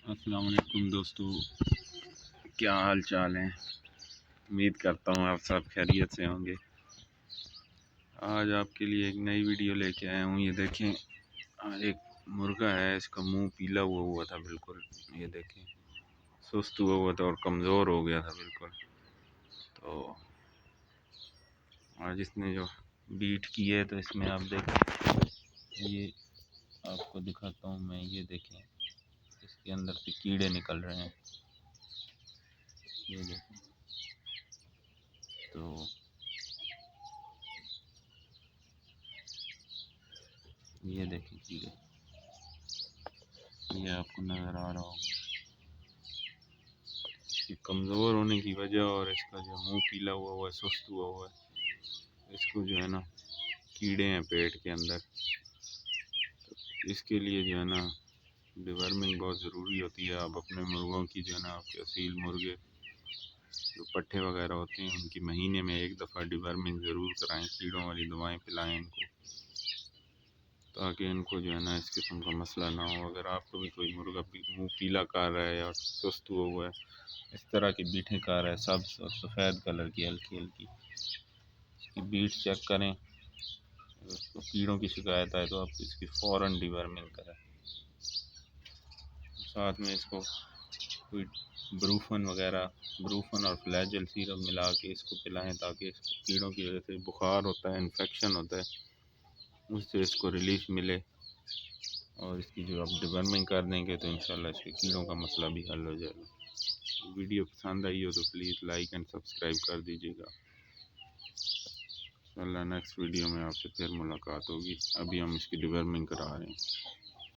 अस्सलाम वालेकुम दोस्तों, क्या हाल चाल है। उम्मीद करता हूँ आप सब खैरियत से होंगे। आज आपके लिए एक नई वीडियो लेके आया हूँ। ये देखें, एक मुर्गा है, इसका मुंह पीला हुआ था बिल्कुल। ये देखें, सुस्त हुआ था और कमज़ोर हो गया था बिल्कुल। तो आज इसने जो बीट की है, तो इसमें आप देखें, ये आपको दिखाता हूँ मैं। ये देखें, इसके अंदर से कीड़े निकल रहे हैं। ये देखें, तो ये देखें कीड़े, ये आपको नज़र आ रहा होगा। इसके कमज़ोर होने की वजह और इसका जो मुंह पीला हुआ है, सुस्त हुआ है, इसको जो है ना कीड़े हैं पेट के अंदर। तो इसके लिए जो है ना डिवर्मिंग बहुत ज़रूरी होती है। आप अपने मुर्गों की जो है ना, आपके असील मुर्गे जो पट्ठे वगैरह होते हैं, उनकी महीने में एक दफ़ा डिवर्मिंग ज़रूर कराएं। कीड़ों वाली दवाएं पिलाएं इनको, ताकि इनको जो है ना इस किस्म का मसला ना हो। अगर आपको भी कोई मुर्गा मुँह पीला कर रहा है या सुस्त हुआ है, इस तरह की बीटें कर रहा है, सब्ज़ और सफ़ेद कलर की हल्की हल्की, इसकी बीट चेक करें। अगर उसको कीड़ों की शिकायत आए तो आप इसकी फ़ौरन डिवर्मिंग करें। साथ में इसको कोई ब्रूफन और फ्लैजेल सीरप मिला के इसको पिलाएं, ताकि इसको कीड़ों की वजह से बुखार होता है, इन्फेक्शन होता है, उससे इसको रिलीफ मिले। और इसकी जो आप डिवर्मिंग कर देंगे तो इंशाल्लाह इसके कीड़ों का मसला भी हल हो जाएगा। वीडियो पसंद आई हो तो प्लीज़ लाइक एंड सब्सक्राइब कर दीजिएगा। इंशाल्लाह नेक्स्ट वीडियो में आपसे फिर मुलाकात होगी। अभी हम इसकी डिवर्मिंग करा रहे हैं।